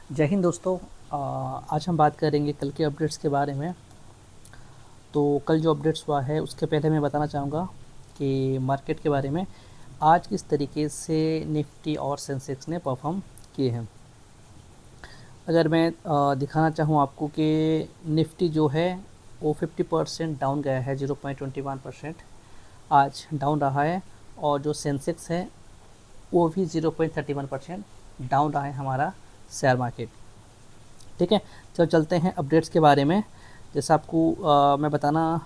जय हिंद दोस्तों। आज हम बात करेंगे कल के अपडेट्स के बारे में। तो कल जो अपडेट्स हुआ है उसके पहले मैं बताना चाहूँगा कि मार्केट के बारे में आज किस तरीके से निफ्टी और सेंसेक्स ने परफॉर्म किए हैं। अगर मैं दिखाना चाहूँ आपको कि निफ्टी जो है वो 50% डाउन गया है, 0.21% आज डाउन रहा है। और जो सेंसेक्स है वो भी 0.31% डाउन रहा है हमारा शेयर मार्केट। ठीक है, चलो चलते हैं अपडेट्स के बारे में। जैसा आपको मैं बताना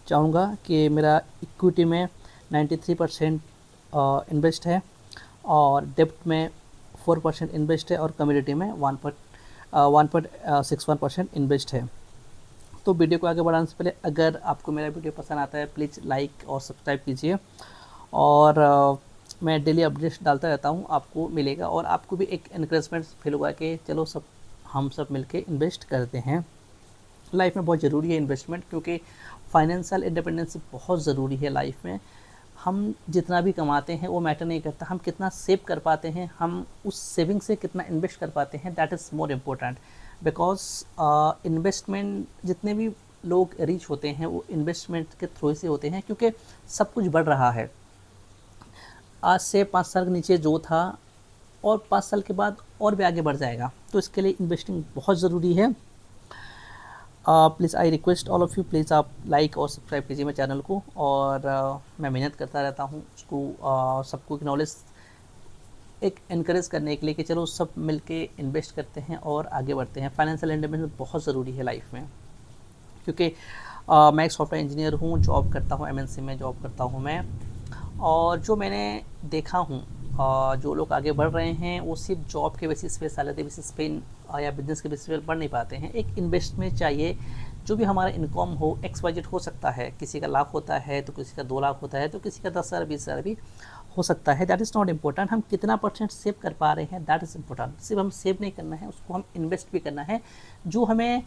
चाहूँगा कि मेरा इक्विटी में 93% इन्वेस्ट है और डेब्ट में 4% इन्वेस्ट है और कम्युनिटी में 1.61% इन्वेस्ट है। तो वीडियो को आगे बढ़ाने से पहले अगर आपको मेरा वीडियो पसंद आता है प्लीज़ लाइक और सब्सक्राइब कीजिए। और मैं डेली अपडेट्स डालता रहता हूँ, आपको मिलेगा और आपको भी एक इनकरेजमेंट फील होगा कि चलो हम सब मिलके इन्वेस्ट करते हैं। लाइफ में बहुत ज़रूरी है इन्वेस्टमेंट, क्योंकि फाइनेंशियल इंडिपेंडेंस बहुत ज़रूरी है लाइफ में। हम जितना भी कमाते हैं वो मैटर नहीं करता, हम कितना सेव कर पाते हैं, हम उस सेविंग से कितना इन्वेस्ट कर पाते हैं, that is more important. Because investment जितने भी लोग रीच होते हैं वो इन्वेस्टमेंट के थ्रू से होते हैं, क्योंकि सब कुछ बढ़ रहा है। आज से 5 साल के नीचे जो था और 5 साल के बाद और भी आगे बढ़ जाएगा, तो इसके लिए इन्वेस्टिंग बहुत ज़रूरी है। Please I request all of you, please आप लाइक और सब्सक्राइब कीजिए मेरे चैनल को। और मैं मेहनत करता रहता हूँ उसको सबको नॉलेज एक इनकरेज करने के लिए कि चलो सब मिलके इन्वेस्ट करते हैं और आगे बढ़ते हैं। फाइनेंशियल इंडिपेंडेंस बहुत ज़रूरी है लाइफ में, क्योंकि मैं एक सॉफ्टवेयर इंजीनियर हूँ, जॉब करता हूँ, एमएनसी में जॉब करता हूँ मैं। और जो मैंने देखा हूँ जो लोग आगे बढ़ रहे हैं वो सिर्फ जॉब के बेसिस पे, सैलरी बेसिस पे या बिजनेस के बेसिस पे बढ़ नहीं पाते हैं। एक इन्वेस्टमेंट चाहिए, जो भी हमारा इनकम हो, एक्स बजट हो सकता है, किसी का लाख होता है तो किसी का 2 लाख होता है तो किसी का 10,000 20,000 भी हो सकता है। दैट इज़ नॉट इम्पोर्टेंट, हम कितना परसेंट सेव कर पा रहे हैं दैट इज़ इम्पोर्टेंट। सिर्फ हम सेव नहीं करना है, उसको हम इन्वेस्ट भी करना है, जो हमें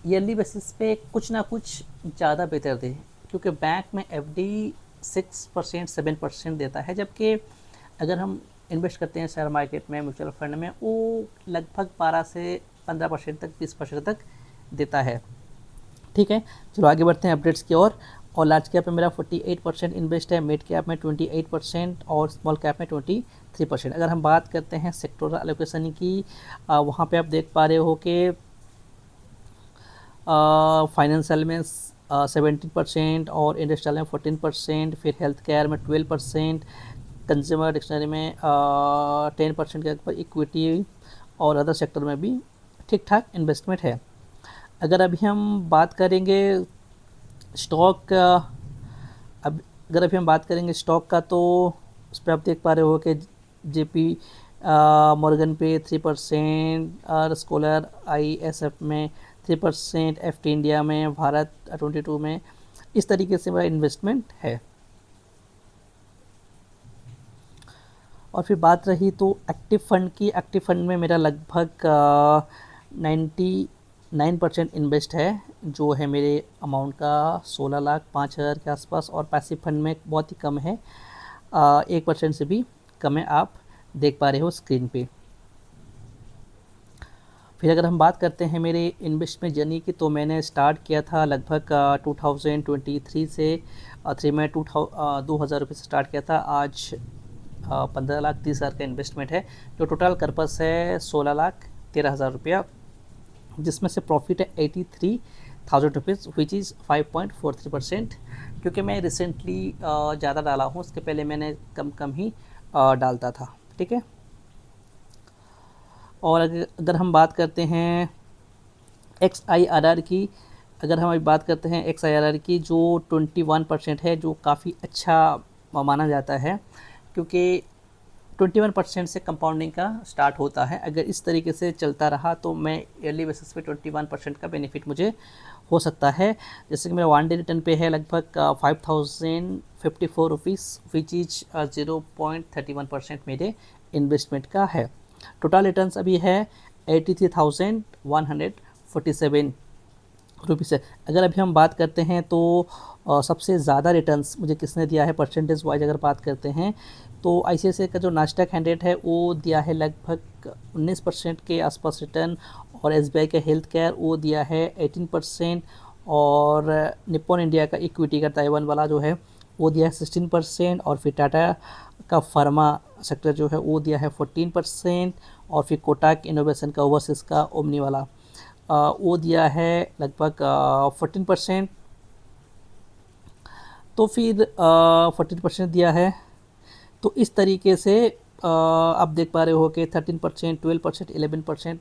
ईयरली बेसिस पे कुछ ना कुछ ज़्यादा बेहतर दे। क्योंकि बैंक में एफडी 6% 7% देता है, जबकि अगर हम इन्वेस्ट करते हैं शेयर मार्केट में, म्यूचुअल फंड में, वो लगभग 12 से 15% तक, 20% तक देता है। ठीक है, चलो आगे बढ़ते हैं अपडेट्स की ओर। और लार्ज कैप में मेरा 48% इन्वेस्ट है, मिड कैप में 28% और स्मॉल कैप में 23%। अगर हम बात करते हैं सेक्टोरल एलोकेशन की, वहाँ पे आप देख पा रहे हो कि फाइनेंशियल में 17% और इंडस्ट्रियल में 14%, फिर हेल्थ केयर में 12%, कंज्यूमर डिक्शनरी में 10% के ऊपर, इक्विटी और अदर सेक्टर में भी ठीक ठाक इन्वेस्टमेंट है। अगर अभी हम बात करेंगे स्टॉक अब अगर अभी हम बात करेंगे स्टॉक का, तो उस पर आप देख पा रहे हो कि जेपी मॉर्गन पे 3% और स्कॉलर आईएसएफ में 3%, एफटी इंडिया में, भारत 22 में, इस तरीके से मेरा इन्वेस्टमेंट है। और फिर बात रही तो एक्टिव फंड की, एक्टिव फंड में मेरा लगभग 99% इन्वेस्ट है, जो है मेरे अमाउंट का 16,05,000 के आसपास। और पैसिव फंड में बहुत ही कम है, 1% से भी कम है, आप देख पा रहे हो स्क्रीन पे। फिर अगर हम बात करते हैं मेरे इन्वेस्टमेंट जर्नी की, तो मैंने स्टार्ट किया था लगभग 2023 से। 2,000 रुपये से स्टार्ट किया था। आज 15,30,000 का इन्वेस्टमेंट है, जो टोटल पर्पस है 16,13,000 रुपया, जिसमें से प्रॉफिट है 83,000 रुपीज़, विच इज़ 5.43%। क्योंकि मैं रिसेंटली ज़्यादा डाला हूँ, उसके पहले मैंने कम ही डालता था। ठीक है, और अगर हम बात करते हैं XIRR की, अगर हम अभी बात करते हैं XIRR की, जो 21% है, जो काफ़ी अच्छा माना जाता है, क्योंकि 21% से कंपाउंडिंग का स्टार्ट होता है। अगर इस तरीके से चलता रहा तो मैं ईयरली बेसिस पे 21% का बेनिफिट मुझे हो सकता है। जैसे कि मेरा 1 डे रिटर्न पे है लगभग 5,054 रुपीज़, विच इज 0.31% मेरे इन्वेस्टमेंट का है। टोटल रिटर्न्स अभी है 83,147 रुपीज़ है। अगर अभी हम बात करते हैं तो सबसे ज़्यादा रिटर्न्स मुझे किसने दिया है परसेंटेज वाइज अगर बात करते हैं तो आईसीआईसीआई का जो नास्डैक 100 है वो दिया है लगभग 19% के आसपास रिटर्न, और एसबीआई का हेल्थ केयर वो दिया है 18%, और निप्पॉन इंडिया का इक्विटी का ताइवान वाला जो है वो दिया है 16%, और फिर टाटा का फार्मा सेक्टर जो है वो दिया है 14%, और फिर कोटक इनोवेशन का ओवरसीज़ का ओमनी वाला वो दिया है लगभग 14%। तो फिर 14% दिया है। तो इस तरीके से आप देख पा रहे हो कि 13%, 12%, 11%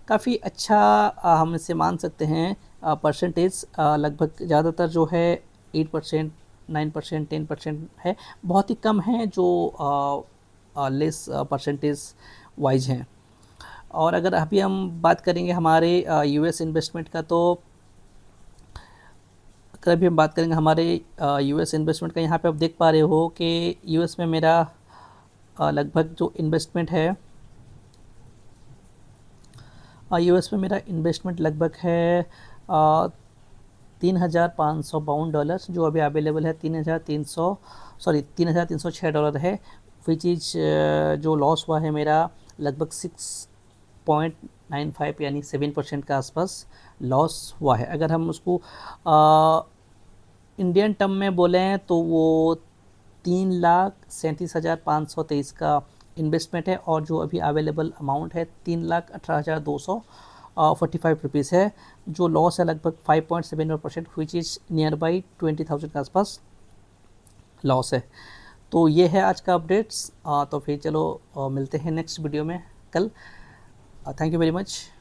काफ़ी अच्छा हम इसे मान सकते हैं परसेंटेज। लगभग ज़्यादातर जो है 8%, 9%, 10% है, बहुत ही कम है जो लेस परसेंटेज वाइज हैं। और अगर अभी हम बात करेंगे हमारे यूएस इन्वेस्टमेंट का, तो अगर अभी हम बात करेंगे हमारे यूएस इन्वेस्टमेंट का, यहाँ पे आप देख पा रहे हो कि यूएस में मेरा लगभग जो इन्वेस्टमेंट है, यूएस में मेरा इन्वेस्टमेंट लगभग है $3,552, जो अभी अवेलेबल है 3,306 है। विच इज़ जो लॉस हुआ है मेरा लगभग 6.95 यानी 7% के आसपास लॉस हुआ है। अगर हम उसको इंडियन टर्म में बोलें तो वो 3,37,523 का इन्वेस्टमेंट है, और जो अभी अवेलेबल अमाउंट है 3,18,245 रुपीज़ है। जो लॉस है लगभग 5.71%, विच इज़ नियर बाई 20,000 के आसपास लॉस है। तो ये है आज का अपडेट्स। तो फिर चलो मिलते हैं नेक्स्ट वीडियो में कल। Thank you very much.